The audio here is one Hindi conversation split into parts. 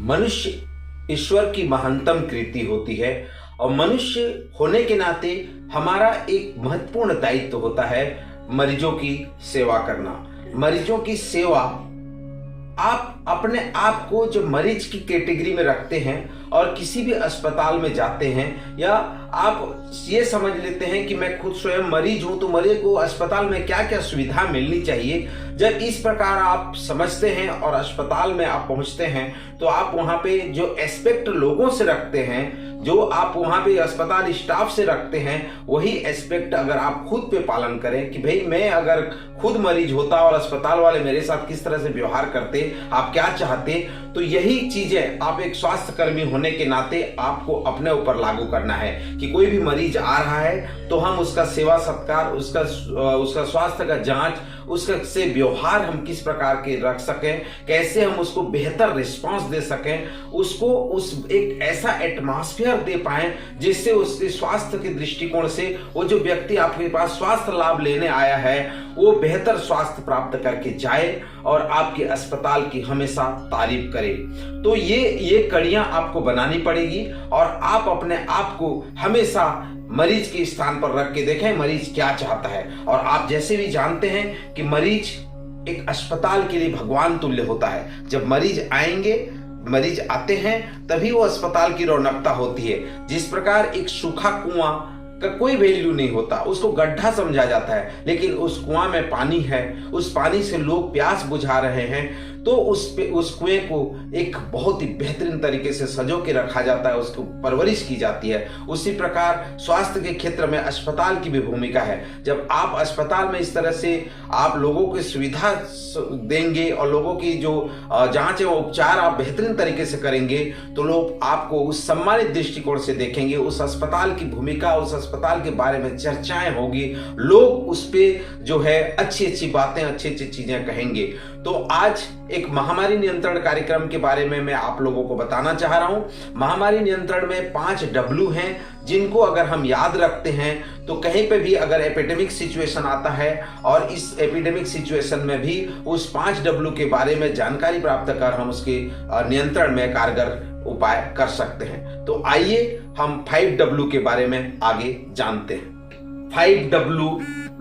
मनुष्य ईश्वर की महानतम कृति होती है और मनुष्य होने के नाते हमारा एक महत्वपूर्ण दायित्व होता है मरीजों की सेवा करना। मरीजों की सेवा, आप अपने आप को जब मरीज की कैटेगरी में रखते हैं और किसी भी अस्पताल में जाते हैं या आप ये समझ लेते हैं कि मैं खुद स्वयं मरीज हूं, तो मरीज को अस्पताल में क्या क्या सुविधा मिलनी चाहिए, जब इस प्रकार आप समझते हैं और अस्पताल में आप पहुंचते हैं तो आप वहां पे जो एस्पेक्ट लोगों से रखते हैं, जो आप वहां पे अस्पताल स्टाफ से रखते हैं, वही एस्पेक्ट अगर आप खुद पे पालन करें कि भाई मैं अगर खुद मरीज होता और अस्पताल वाले मेरे साथ किस तरह से व्यवहार करते, आप क्या चाहते, तो यही चीजें आप एक स्वास्थ्य कर्मी होने के नाते आपको अपने ऊपर लागू करना है कि कोई भी मरीज आ रहा है तो हम उसका सेवा सत्कार, उसका स्वास्थ्य का जांच, उसका से व्यवहार हम किस प्रकार के रख सकें, कैसे हम उसको बेहतर रिस्पांस दे सकें, उसको उस एक ऐसा एटमॉस्फेयर दे पाएं जिससे उसके स्वास्थ्य के दृष्टिकोण से वो जो व्यक्ति आपके पास स्वास्थ्य लाभ लेने आया है वो बेहतर स्वास्थ्य प्राप्त करके जाए और आपके अस्पताल की हमेशा तारीफ करे। तो ये कड़ियां आपको बनानी पड़ेगी और आप अपने आप को हमेशा मरीज के स्थान पर रख के देखें मरीज क्या चाहता है। और आप जैसे भी जानते हैं कि मरीज एक अस्पताल के लिए भगवान तुल्य होता है। जब मरीज आते हैं तभी वो अस्पताल की रौनकता होती है। जिस प्रकार एक सूखा कुआं का कोई वैल्यू नहीं होता, उसको गड्ढा समझा जाता है, लेकिन उस कुआं में पानी है, उस पानी से लोग प्यास बुझा रहे हैं, तो उस कुएं को एक बहुत ही बेहतरीन तरीके से सजो के रखा जाता है, उसको परवरिश की जाती है। उसी प्रकार स्वास्थ्य के क्षेत्र में अस्पताल की भी भूमिका है। जब आप अस्पताल में इस तरह से आप लोगों को सुविधा देंगे और लोगों की जो जांच एवं उपचार आप बेहतरीन तरीके से करेंगे तो लोग आपको उस सम्मानित दृष्टिकोण से देखेंगे। उस अस्पताल की भूमिका, उस अस्पताल के बारे में चर्चाएं होगी, लोग उस पे जो है अच्छी अच्छी बातें, अच्छी अच्छी चीजें कहेंगे। तो आज एक महामारी नियंत्रण कार्यक्रम के बारे में मैं आप लोगों को बताना चाह रहा हूं। महामारी नियंत्रण में 5 W हैं जिनको अगर हम याद रखते हैं तो कहीं पे भी अगर एपिडेमिक सिचुएशन आता है और इस एपिडेमिक सिचुएशन में भी उस 5 W के बारे में जानकारी प्राप्त कर हम उसके नियंत्रण में कारगर उपाय कर सकते हैं। तो आइए हम 5 W के बारे में आगे जानते हैं। 5 W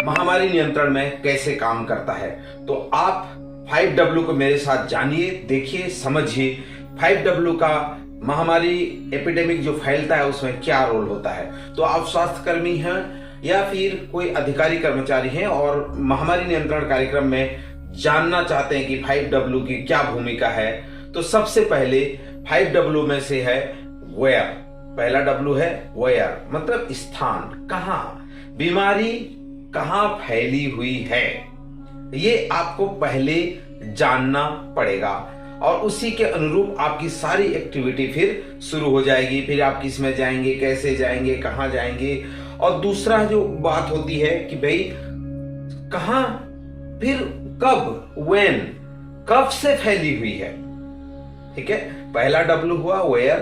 महामारी नियंत्रण में कैसे काम करता है, तो आप 5 W को मेरे साथ जानिए, देखिए, समझिए। 5 W का महामारी एपिडेमिक जो फैलता है उसमें क्या रोल होता है। तो आप स्वास्थ्य कर्मी हैं या फिर कोई अधिकारी कर्मचारी हैं और महामारी नियंत्रण कार्यक्रम में जानना चाहते हैं कि 5 W की क्या भूमिका है, तो सबसे पहले 5 W में से है वेयर। पहला W है वेयर, मतलब स्थान, कहां बीमारी कहां फैली हुई है, ये आपको पहले जानना पड़ेगा और उसी के अनुरूप आपकी सारी एक्टिविटी फिर शुरू हो जाएगी। फिर आप किस में जाएंगे, कैसे जाएंगे, कहां जाएंगे। और दूसरा जो बात होती है कि भाई कहां, फिर कब, व्हेन, कब से फैली हुई है। ठीक है, पहला W हुआ वेयर,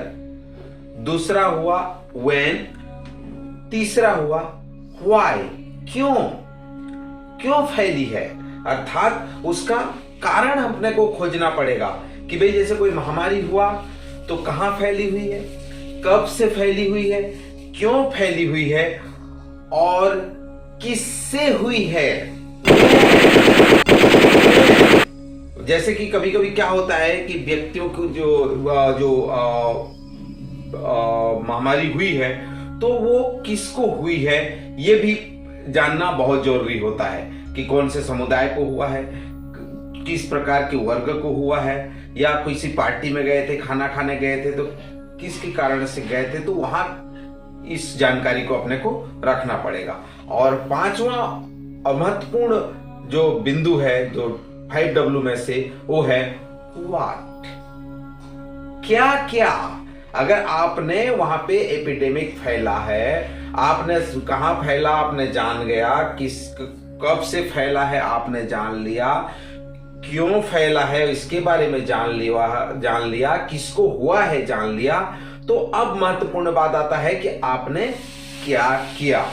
दूसरा हुआ व्हेन, तीसरा हुआ व्हाई, क्यों फैली है, अर्थात उसका कारण अपने को खोजना पड़ेगा कि भाई जैसे कोई महामारी हुआ तो कहां फैली हुई है, कब से फैली हुई है, क्यों फैली हुई है और किससे हुई है। जैसे कि कभी कभी क्या होता है कि व्यक्तियों को जो महामारी हुई है तो वो किसको हुई है ये भी जानना बहुत जरूरी होता है कि कौन से समुदाय को हुआ है, किस प्रकार के वर्ग को हुआ है, या किसी पार्टी में गए थे, खाना खाने गए थे तो किसके कारण से गए थे, तो वहां इस जानकारी को अपने को रखना पड़ेगा। और 5वां महत्वपूर्ण जो बिंदु है जो 5 W में से वो है व्हाट, क्या। अगर आपने वहां पे एपिडेमिक फैला है, आपने कहां फैला आपने जान गया, कब से फैला है आपने जान लिया, क्यों फैला है इसके बारे में जान लिया, किसको हुआ है जान लिया, तो अब महत्वपूर्ण बात आता है कि आपने क्या किया।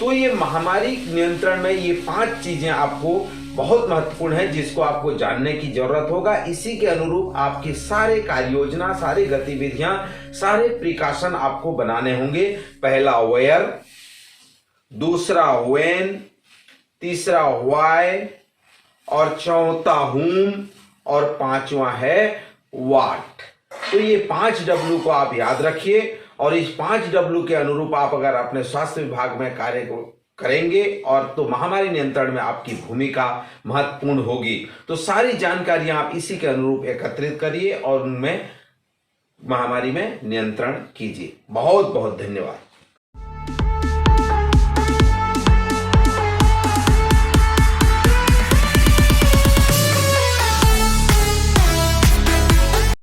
तो ये महामारी नियंत्रण में ये 5 चीजें आपको बहुत महत्वपूर्ण है, जिसको आपको जानने की जरूरत होगा। इसी के अनुरूप आपके सारे कार्य योजना, सारी गतिविधियां, सारे प्रिकॉशन आपको बनाने होंगे। पहला वेयर, दूसरा व्हेन, तीसरा व्हाई, और चौथा whom, और पांचवा है what। तो ये 5 W को आप याद रखिए, और इस 5 W के अनुरूप आप अगर अपने स्वास्थ्य विभाग में कार्य को करेंगे और तो महामारी नियंत्रण में आपकी भूमिका महत्वपूर्ण होगी। तो सारी जानकारियां आप इसी के अनुरूप एकत्रित करिए और उनमें महामारी में नियंत्रण कीजिए। बहुत बहुत धन्यवाद।